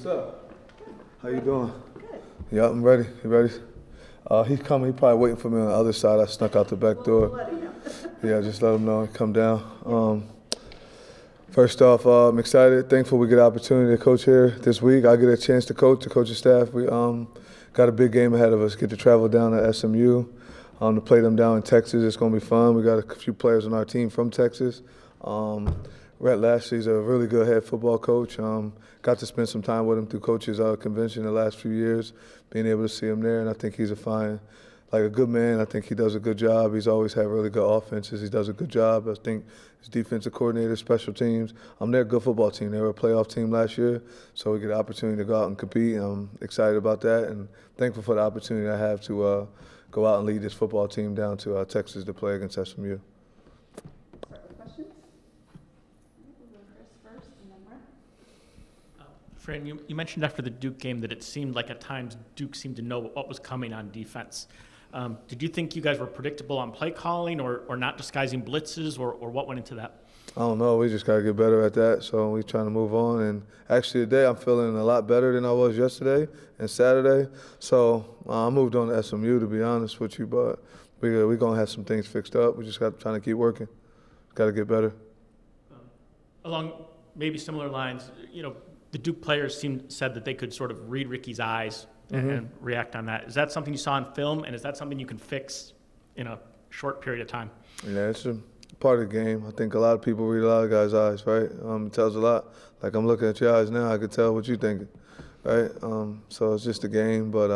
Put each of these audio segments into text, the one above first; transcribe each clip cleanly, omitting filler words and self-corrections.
What's up? How you doing? Good. Yeah, I'm ready. You ready? He's coming. He's probably waiting for me on the other side. I snuck out the back door. Yeah, just let him know. Come down. First off, I'm excited, thankful we get an opportunity to coach here this week. I get a chance to coach, the coaching staff. We got a big game ahead of us. Get to travel down to SMU to play them down in Texas. It's going to be fun. We got a few players on our team from Texas. Rhett Lashley's a really good head football coach. Got to spend some time with him through coaches convention the last few years, being able to see him there, and I think he's a good man. I think he does a good job. He's always had really good offenses. He does a good job. I think his defensive coordinator, special teams. They're a good football team. They were a playoff team last year, so we get the opportunity to go out and compete. I'm excited about that and thankful for the opportunity I have to go out and lead this football team down to Texas to play against SMU. Fran, you mentioned after the Duke game that it seemed like at times Duke seemed to know what was coming on defense. Did you think you guys were predictable on play calling or not disguising blitzes or what went into that? I don't know. We just got to get better at that. So we're trying to move on. And actually today I'm feeling a lot better than I was yesterday and Saturday. So I moved on to SMU, to be honest with you. But we're going to have some things fixed up. We just got to try to keep working. Got to get better. Along maybe similar lines, the Duke players said that they could sort of read Ricky's eyes and react on that. Is that something you saw on film, and is that something you can fix in a short period of time? Yeah, it's a part of the game. I think a lot of people read a lot of guys' eyes, right? It tells a lot. Like I'm looking at your eyes now, I can tell what you're thinking, right? So it's just a game, but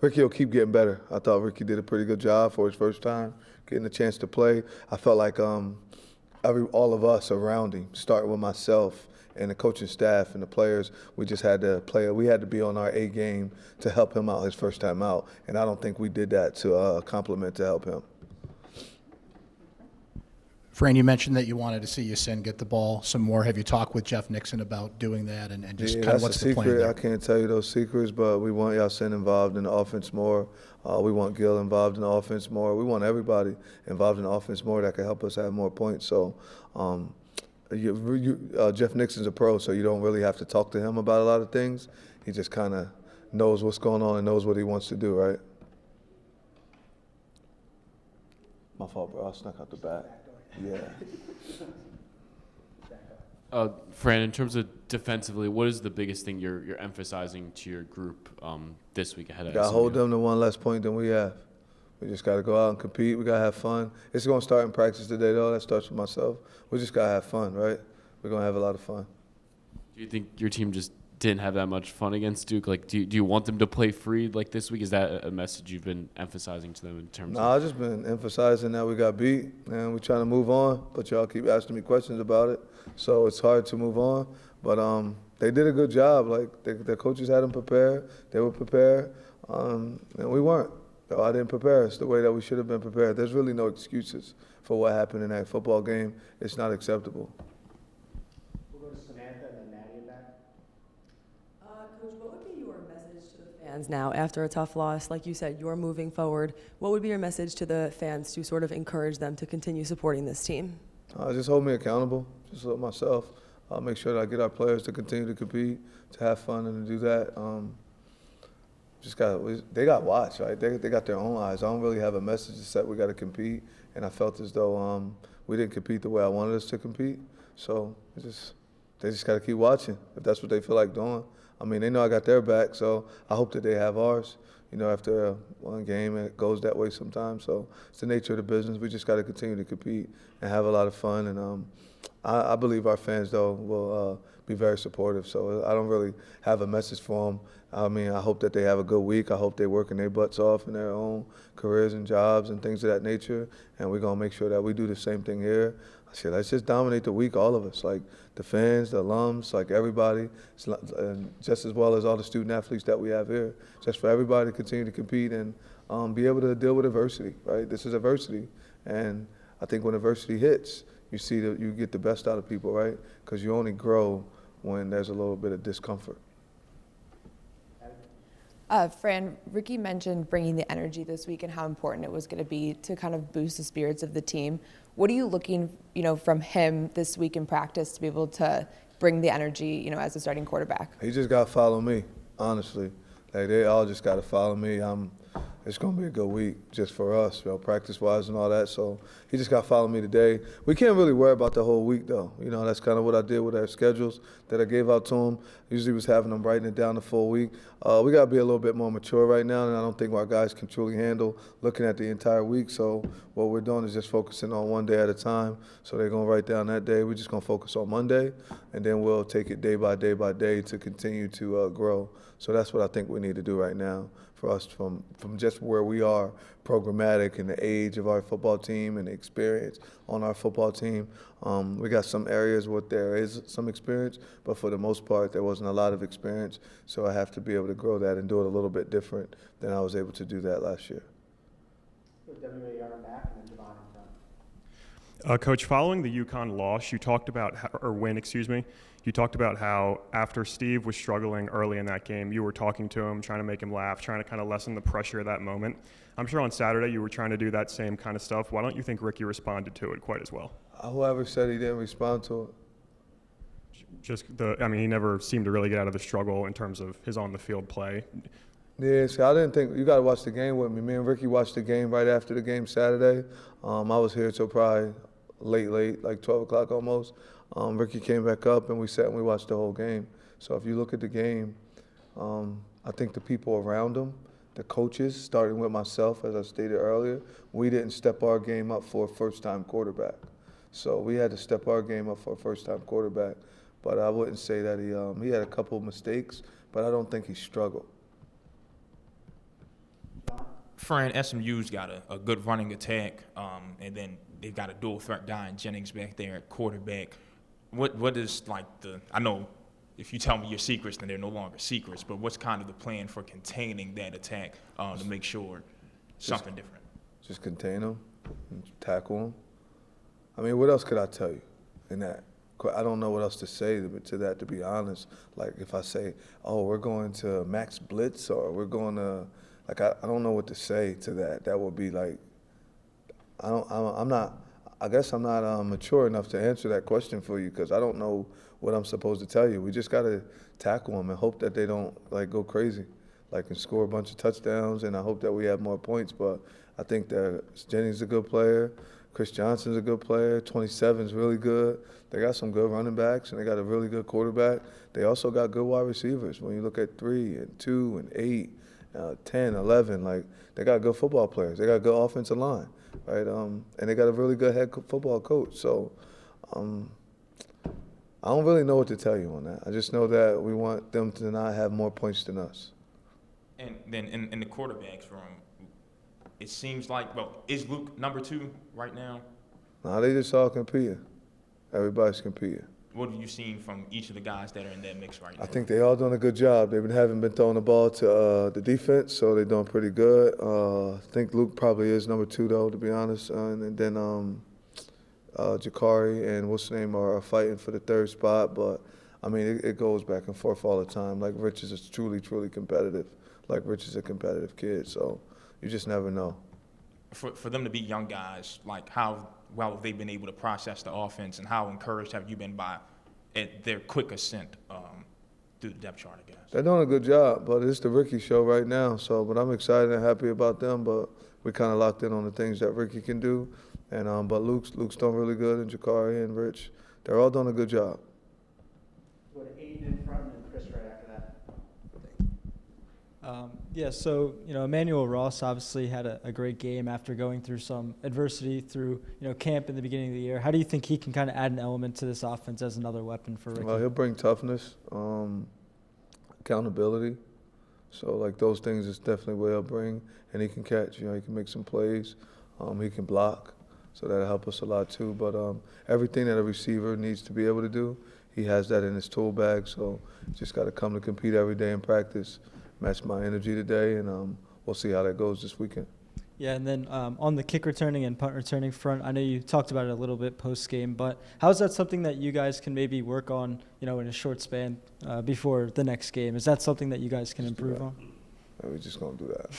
Ricky will keep getting better. I thought Ricky did a pretty good job for his first time, getting a chance to play. I felt like all of us around him, starting with myself, and the coaching staff and the players, we just had to play. We had to be on our A game to help him out his first time out, and I don't think we did that to compliment to help him. Fran, you mentioned that you wanted to see Yasin get the ball some more. Have you talked with Jeff Nixon about doing that and just kind of what's the plan there? I can't tell you those secrets, but we want Yasin involved in the offense more. We want Gil involved in the offense more. We want everybody involved in the offense more that can help us have more points. So. Jeff Nixon's a pro, so you don't really have to talk to him about a lot of things. He just kind of knows what's going on and knows what he wants to do, right? My fault, bro. I snuck out the back. Yeah. Fran, in terms of defensively, what is the biggest thing you're emphasizing to your group this week ahead of SMU? Got to hold them to one less point than we have. We just got to go out and compete. We got to have fun. It's going to start in practice today, though. That starts with myself. We just got to have fun, right? We're going to have a lot of fun. Do you think your team just didn't have that much fun against Duke? Like, do you want them to play free like this week? Is that a message you've been emphasizing to them in terms of? I've just been emphasizing that we got beat, and we're trying to move on, but y'all keep asking me questions about it, so it's hard to move on. But they did a good job. Like, their coaches had them prepared. They were prepared, and we weren't. I didn't prepare us the way that we should have been prepared. There's really no excuses for what happened in that football game. It's not acceptable. We'll go to Samantha and then Nadia back. Coach, what would be your message to the fans now after a tough loss? Like you said, you're moving forward. What would be your message to the fans to sort of encourage them to continue supporting this team? Just hold me accountable. Just let myself. I'll make sure that I get our players to continue to compete, to have fun, and to do that. They got watched, right? They got their own eyes. I don't really have a message except we got to compete, and I felt as though we didn't compete the way I wanted us to compete. So they just got to keep watching if that's what they feel like doing. I mean, they know I got their back, so I hope that they have ours. After one game, it goes that way sometimes. So it's the nature of the business. We just got to continue to compete and have a lot of fun. And I believe our fans, though, will be very supportive. So I don't really have a message for them. I mean, I hope that they have a good week. I hope they're working their butts off in their own careers and jobs and things of that nature. And we're going to make sure that we do the same thing here. I said, let's just dominate the week, all of us, like the fans, the alums, like everybody, and just as well as all the student athletes that we have here, just for everybody to continue to compete and be able to deal with adversity, right? This is adversity. And I think when adversity hits, you see that you get the best out of people, right? Because you only grow when there's a little bit of discomfort. Fran, Ricky mentioned bringing the energy this week and how important it was going to be to kind of boost the spirits of the team. What are you looking, from him this week in practice to be able to bring the energy, as a starting quarterback? He just got to follow me, honestly. Like, they all just got to follow me. It's going to be a good week just for us, practice-wise and all that. So he just got to follow me today. We can't really worry about the whole week, though. That's kind of what I did with our schedules that I gave out to him. Usually was having them writing it down the full week. We got to be a little bit more mature right now, and I don't think our guys can truly handle looking at the entire week. So what we're doing is just focusing on one day at a time. So they're going to write down that day. We're just going to focus on Monday, and then we'll take it day by day to continue to grow. So that's what I think we need to do right now for us from just where we are programmatic and the age of our football team and the experience on our football team. We got some areas where there is some experience, but for the most part, there wasn't a lot of experience. So I have to be able to grow that and do it a little bit different than I was able to do that last year. WAR back and then Javon in front. Coach, following the UConn loss, you talked about, you talked about how after Steve was struggling early in that game, you were talking to him, trying to make him laugh, trying to kind of lessen the pressure of that moment. I'm sure on Saturday you were trying to do that same kind of stuff. Why don't you think Ricky responded to it quite as well? Whoever said he didn't respond to it? He never seemed to really get out of the struggle in terms of his on-the-field play. Yeah, see, I didn't think – you got to watch the game with me. Me and Ricky watched the game right after the game Saturday. I was here till probably late, like 12 o'clock almost. Ricky came back up, and we sat and we watched the whole game. So if you look at the game, I think the people around him, the coaches, starting with myself, as I stated earlier, we didn't step our game up for a first-time quarterback. So we had to step our game up for a first-time quarterback. But I wouldn't say that he had a couple of mistakes, but I don't think he struggled. Fran, SMU's got a good running attack, and then they've got a dual threat guy in Jennings back there at quarterback. What is I know if you tell me your secrets, then they're no longer secrets, but what's kind of the plan for containing that attack to make sure something different? Just contain them, and tackle them. I mean, what else could I tell you in that? I don't know what else to say to that, to be honest. Like if I say, oh, we're going to max blitz, or we're going to, I don't know what to say to that. That would be like, I guess I'm not mature enough to answer that question for you, because I don't know what I'm supposed to tell you. We just got to tackle them and hope that they don't go crazy, and score a bunch of touchdowns, and I hope that we have more points. But I think that Jennings is a good player. Chris Johnson's a good player. 27's really good. They got some good running backs, and they got a really good quarterback. They also got good wide receivers. When you look at 3 and 2 and 8, 10, 11, they got good football players. They got good offensive line, right? And they got a really good head football coach. So I don't really know what to tell you on that. I just know that we want them to not have more points than us. And then in the quarterback's room, it seems like, is Luke number 2 right now? No, they just all competing. Everybody's competing. What have you seen from each of the guys that are in that mix right now? I think they all doing a good job. They haven't been throwing the ball to the defense, so they're doing pretty good. I think Luke probably is number 2, though, to be honest. And then Jakari and what's his name are fighting for the 3rd spot. But, I mean, it goes back and forth all the time. Rich is truly, truly competitive. Rich is a competitive kid, so you just never know. For them to be young guys, how well have they been able to process the offense, and how encouraged have you been by their quick ascent through the depth chart, I guess? They're doing a good job, but it's the Ricky show right now. But I'm excited and happy about them. But we kind of locked in on the things that Ricky can do, and but Luke's doing really good, and Jakari and Rich, they're all doing a good job. Go to Aiden in front and Chris right after that. So Emmanuel Ross obviously had a great game after going through some adversity through camp in the beginning of the year. How do you think he can kind of add an element to this offense as another weapon for Ricky? Well, he'll bring toughness, accountability. So those things is definitely what he'll bring, and he can catch. He can make some plays. He can block, so that'll help us a lot too. But everything that a receiver needs to be able to do, he has that in his tool bag. So just got to come to compete every day in practice. Match my energy today, and we'll see how that goes this weekend. Yeah, and then on the kick returning and punt returning front, I know you talked about it a little bit post-game, but how is that something that you guys can maybe work on, in a short span before the next game? Is that something that you guys can improve on? We're just going to do that.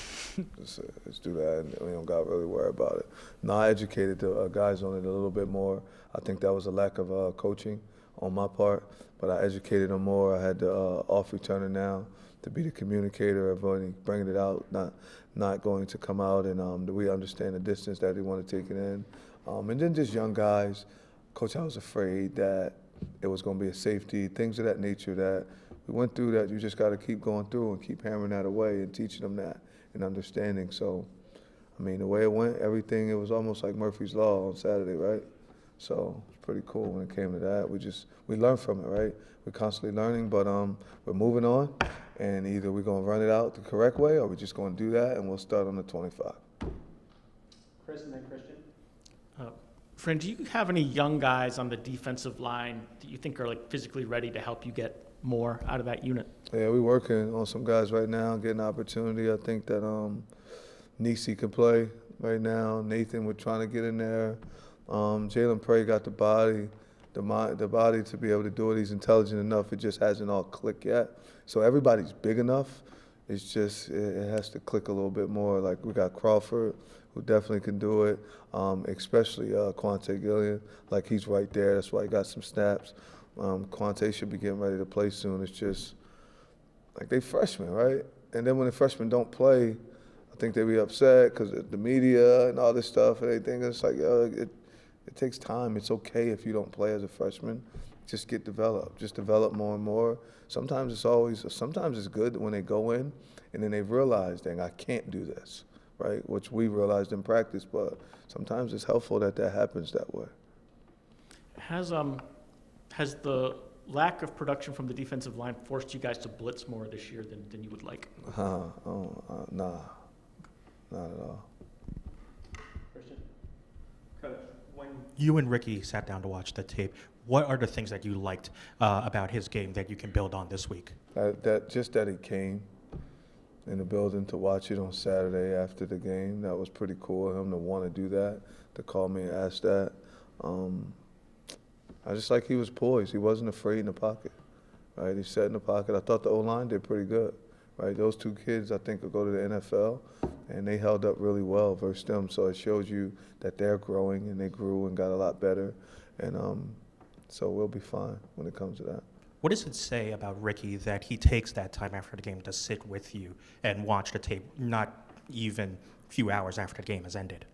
Let's do that, and we don't got to really worry about it. No, I educated the guys on it a little bit more. I think that was a lack of coaching on my part, but I educated him more. I had the off returner now to be the communicator of bringing it out, not going to come out, and we understand the distance that they want to take it in. And then just young guys. Coach, I was afraid that it was going to be a safety, things of that nature that we went through that you just got to keep going through and keep hammering that away and teaching them that and understanding. So, I mean, the way it went, everything, it was almost like Murphy's Law on Saturday, right? So it's pretty cool when it came to that. We learn from it, right? We're constantly learning, but we're moving on, and either we're going to run it out the correct way or we're just going to do that, and we'll start on the 25. Chris and then Christian. Fran, do you have any young guys on the defensive line that you think are like physically ready to help you get more out of that unit? Yeah, we're working on some guys right now, getting opportunity. I think that Nisi can play right now. Nathan, we're trying to get in there. Jalen Prey got the body to be able to do it. He's intelligent enough. It just hasn't all clicked yet. So everybody's big enough. It's just it has to click a little bit more. Like we got Crawford, who definitely can do it, especially Quante Gillian. Like he's right there. That's why he got some snaps. Quante should be getting ready to play soon. It's just like they freshmen, right? And then when the freshmen don't play, I think they be upset because the media and all this stuff and everything. It's like, it takes time. It's okay if you don't play as a freshman. Just get developed. Just develop more and more. Sometimes it's good when they go in and then they realize, dang, I can't do this, right? Which we realized in practice, but sometimes it's helpful that happens that way. Has the lack of production from the defensive line forced you guys to blitz more this year than you would like? Nah, not at all. Christian. Coach, when you and Ricky sat down to watch the tape, what are the things that you liked about his game that you can build on this week? That he came in the building to watch it on Saturday after the game. That was pretty cool of him to want to do that, to call me and ask that. I just like he was poised. He wasn't afraid in the pocket, right? He sat in the pocket. I thought the O-line did pretty good, right? Those two kids, I think, will go to the NFL, and they held up really well versus them. So it shows you that they're growing, and they grew and got a lot better. And so we'll be fine when it comes to that. What does it say about Ricky that he takes that time after the game to sit with you and watch the tape, not even a few hours after the game has ended?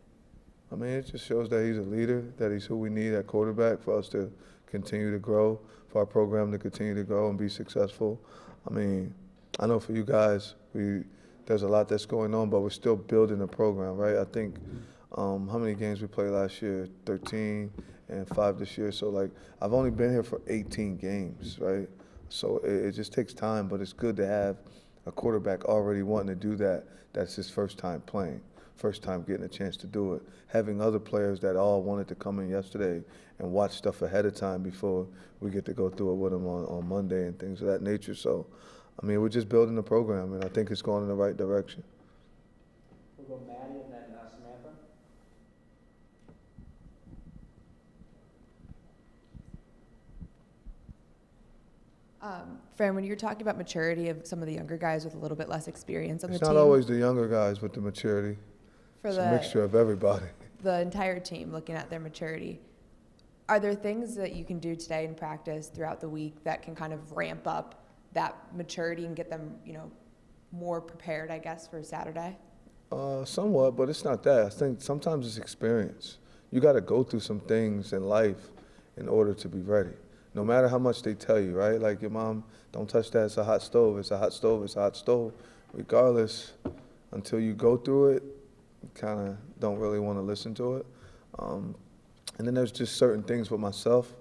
I mean, it just shows that he's a leader, that he's who we need at quarterback for us to continue to grow, for our program to continue to grow and be successful. I mean, I know for you guys, there's a lot that's going on, but we're still building the program, right? I think how many games we played last year? 13 and 5 this year. So, like, I've only been here for 18 games, right? So it just takes time, but it's good to have a quarterback already wanting to do that. That's his first time playing. First time getting a chance to do it. Having other players that all wanted to come in yesterday and watch stuff ahead of time before we get to go through it with them on Monday and things of that nature. So, I mean, we're just building the program, and I think it's going in the right direction. We'll go Maddie and then Samantha. Fran, when you're talking about maturity of some of the younger guys with a little bit less experience on the It's team. not always the younger guys with the maturity. For It's the, a mixture of everybody. the entire team, looking at their maturity, are there things that you can do today in practice throughout the week that can kind of ramp up that maturity and get them, more prepared, I guess, for Saturday? Somewhat, but it's not that. I think sometimes it's experience. You got to go through some things in life in order to be ready. No matter how much they tell you, right? Like your mom, don't touch that, it's a hot stove, it's a hot stove, it's a hot stove. Regardless, until you go through it, you kind of don't really want to listen to it. And then there's just certain things with myself,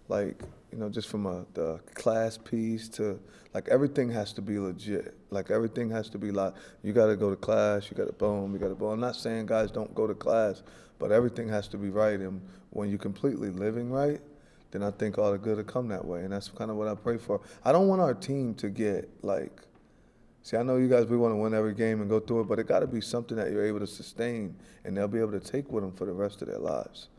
like, just from the class piece to, like, everything has to be legit. Like, everything has to be like, you got to go to class, you got to boom, you got to boom. I'm not saying guys don't go to class, but everything has to be right. And when you're completely living right, then I think all the good will come that way. And that's kind of what I pray for. I don't want our team to get, like, see, I know you guys, we want to win every game and go through it, but it got to be something that you're able to sustain and they'll be able to take with them for the rest of their lives.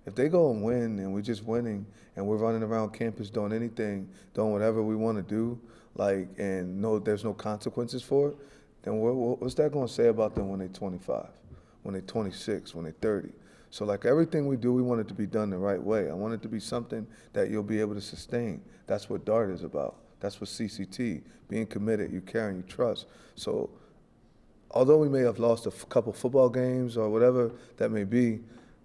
If they go and win and we're just winning and we're running around campus doing anything, doing whatever we want to do, like, and there's no consequences for it, then what's that going to say about them when they're 25, when they're 26, when they're 30? So like everything we do, we want it to be done the right way. I want it to be something that you'll be able to sustain. That's what DART is about. That's what CCT, being committed, you care and you trust. So although we may have lost a couple football games or whatever that may be,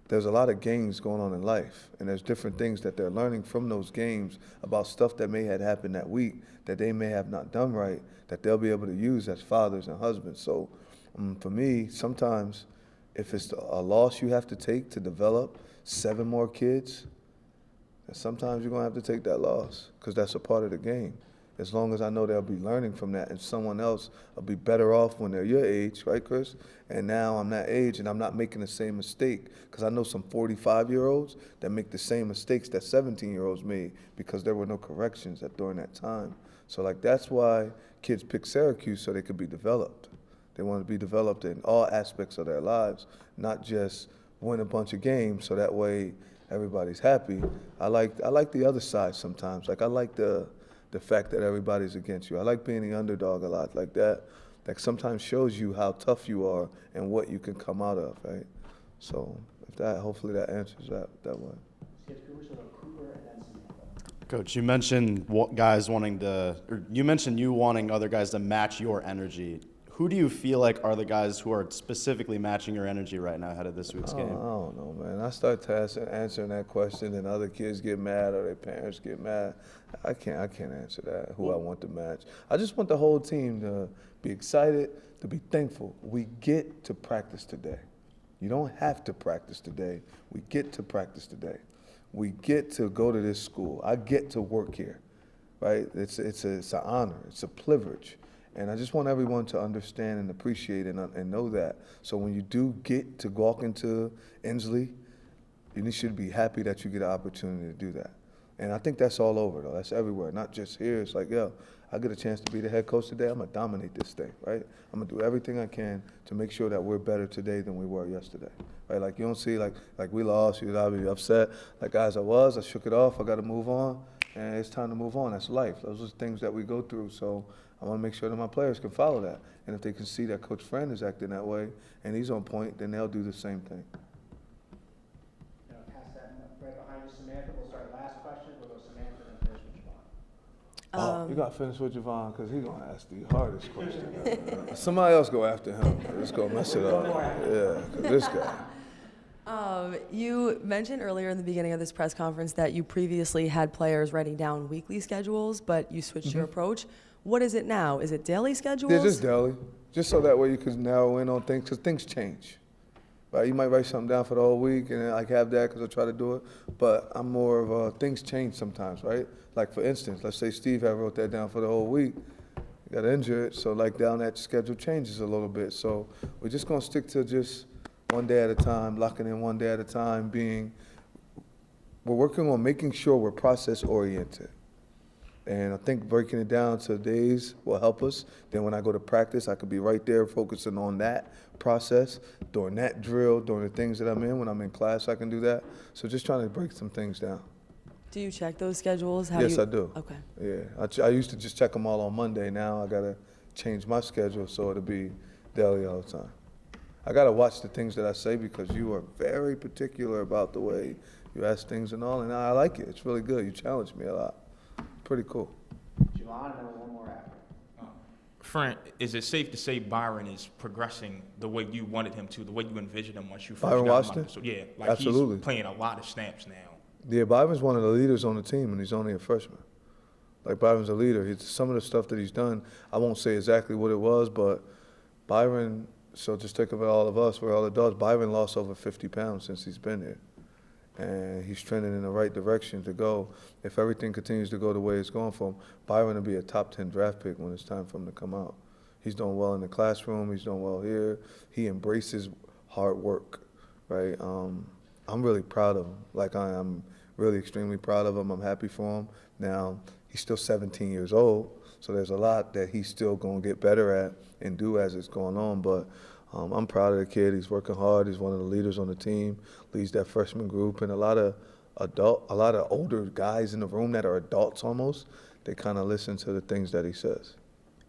there's a lot of games going on in life, and there's different things that they're learning from those games about stuff that may have happened that week that they may have not done right, that they'll be able to use as fathers and husbands. So for me, sometimes if it's a loss you have to take to develop 7 more kids, then sometimes you're going to have to take that loss because that's a part of the game. As long as I know they'll be learning from that and someone else will be better off when they're your age, right, Chris? And now I'm that age and I'm not making the same mistake because I know some 45-year-olds that make the same mistakes that 17-year-olds made because there were no corrections during that time. So, like, that's why kids pick Syracuse so they could be developed. They want to be developed in all aspects of their lives, not just win a bunch of games so that way everybody's happy. I like the other side sometimes. Like, I like the fact that everybody's against you. I like being the underdog a lot like that. That sometimes shows you how tough you are and what you can come out of, right? So hopefully that answers that way. Coach, you mentioned guys wanting to, or you mentioned you wanting other guys to match your energy. Who do you feel like are the guys who are specifically matching your energy right now ahead of this week's game? I don't know, man. I start answering that question, and other kids get mad or their parents get mad. I can't answer that. Who I want to match. I just want the whole team to be excited, to be thankful. We get to practice today. You don't have to practice today. We get to practice today. We get to go to this school. I get to work here, right? It's an honor. It's a privilege. And I just want everyone to understand and appreciate and know that. So when you do get to walk into Inslee, you should be happy that you get an opportunity to do that. And I think that's all over, though. That's everywhere, not just here. It's like, yo, I get a chance to be the head coach today. I'm going to dominate this thing, right? I'm going to do everything I can to make sure that we're better today than we were yesterday, right? Like, you don't see, like we lost, you'd be upset. Like, as I shook it off. I got to move on, and it's time to move on. That's life. Those are things that we go through. So I want to make sure that my players can follow that. And if they can see that Coach Fran is acting that way and he's on point, then they'll do the same thing. Pass that right behind you, Samantha. We'll start last question. We'll go Samantha and then finish with Javon. You got to finish with Javon because he's going to ask the hardest question. Somebody else go after him. It's going to mess it up. Yeah, because this guy. You mentioned earlier in the beginning of this press conference that you previously had players writing down weekly schedules, but you switched your approach. What is it now? Is it daily schedules? Yeah, just daily. Just so that way you can narrow in on things, because things change. Right? You might write something down for the whole week, and I have that because I try to do it. But I'm more of a, things change sometimes, right? Like, for instance, let's say Steve had wrote that down for the whole week. He got injured, so like down that schedule changes a little bit. So we're just going to stick to just one day at a time, locking in one day at a time, we're working on making sure we're process-oriented. And I think breaking it down to days will help us. Then when I go to practice, I could be right there focusing on that process, during that drill, during the things that I'm in. When I'm in class, I can do that. So just trying to break some things down. Do you check those schedules? Yes, I do. Okay. Yeah, I used to just check them all on Monday. Now I got to change my schedule so it'll be daily all the time. I got to watch the things that I say because you are very particular about the way you ask things and all, and I like it. It's really good. You challenge me a lot. Pretty cool. Javon, and then one more after. Fran, is it safe to say Byron is progressing the way you wanted him to, the way you envisioned him once you first Byron got him Washington? out? So, yeah, like Absolutely. He's playing a lot of snaps now. Yeah, Byron's one of the leaders on the team, and he's only a freshman. Like, Byron's a leader. Some of the stuff that he's done, I won't say exactly what it was, but Byron, so just think of all of us, we're all adults. Byron lost over 50 pounds since he's been here. And he's trending in the right direction to go. If everything continues to go the way it's going for him, Byron will be a top 10 draft pick when it's time for him to come out. He's doing well in the classroom. He's doing well here. He embraces hard work, right? I'm really proud of him. Like, I'm really extremely proud of him. I'm happy for him. Now, he's still 17 years old, so there's a lot that he's still going to get better at and do as it's going on. But I'm proud of the kid. He's working hard. He's one of the leaders on the team, leads that freshman group, and a lot of older guys in the room that are adults almost, they kind of listen to the things that he says.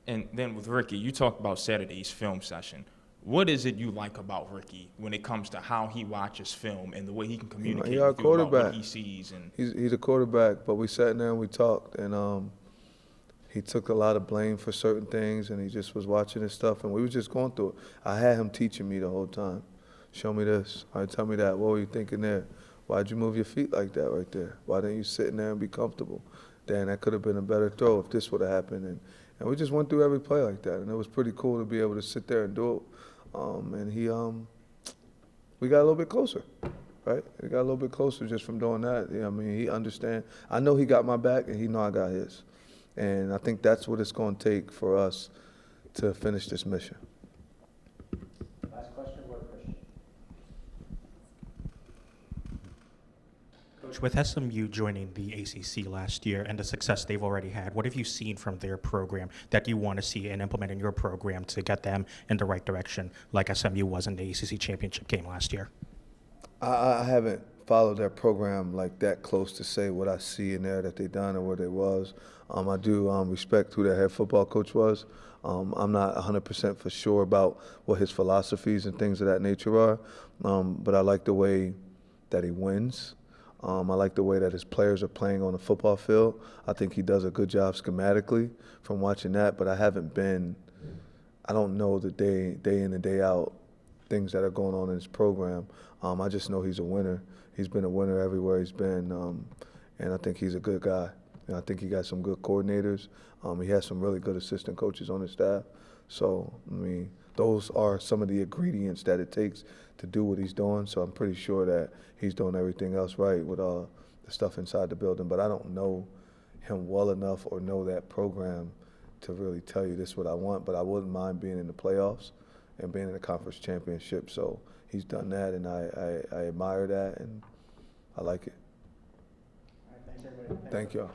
And then with Ricky, you talked about Saturday's film session. What is it you like about Ricky when it comes to how he watches film and the way he can communicate He our with you about what quarterback. he sees? And He's a quarterback, but we sat there and we talked, and he took a lot of blame for certain things, and he just was watching his stuff, and we was just going through it. I had him teaching me the whole time. Show me this. All right, tell me that. What were you thinking there? Why'd you move your feet like that right there? Why didn't you sit in there and be comfortable? Dan, that could have been a better throw if this would have happened. And we just went through every play like that, and it was pretty cool to be able to sit there and do it. We got a little bit closer, right? We got a little bit closer just from doing that. I mean, he understand. I know he got my back, and he know I got his. And I think that's what it's going to take for us to finish this mission. Last question, Lord Christian. Coach, with SMU joining the ACC last year and the success they've already had, what have you seen from their program that you want to see and implement in your program to get them in the right direction, like SMU was in the ACC championship game last year? I haven't followed their program like that close to say what I see in there that they done or what it was. I do respect who their head football coach was. I'm not 100% for sure about what his philosophies and things of that nature are, but I like the way that he wins. I like the way that his players are playing on the football field. I think he does a good job schematically from watching that, but I don't know the day in and day out things that are going on in his program. I just know he's a winner. He's been a winner everywhere he's been, and I think he's a good guy. And I think he got some good coordinators. He has some really good assistant coaches on his staff. So, I mean, those are some of the ingredients that it takes to do what he's doing. So I'm pretty sure that he's doing everything else right with the stuff inside the building. But I don't know him well enough or know that program to really tell you this is what I want. But I wouldn't mind being in the playoffs and being in the conference championship. So he's done that, and I admire that, and I like it. All right, thanks, everybody. Thank y'all.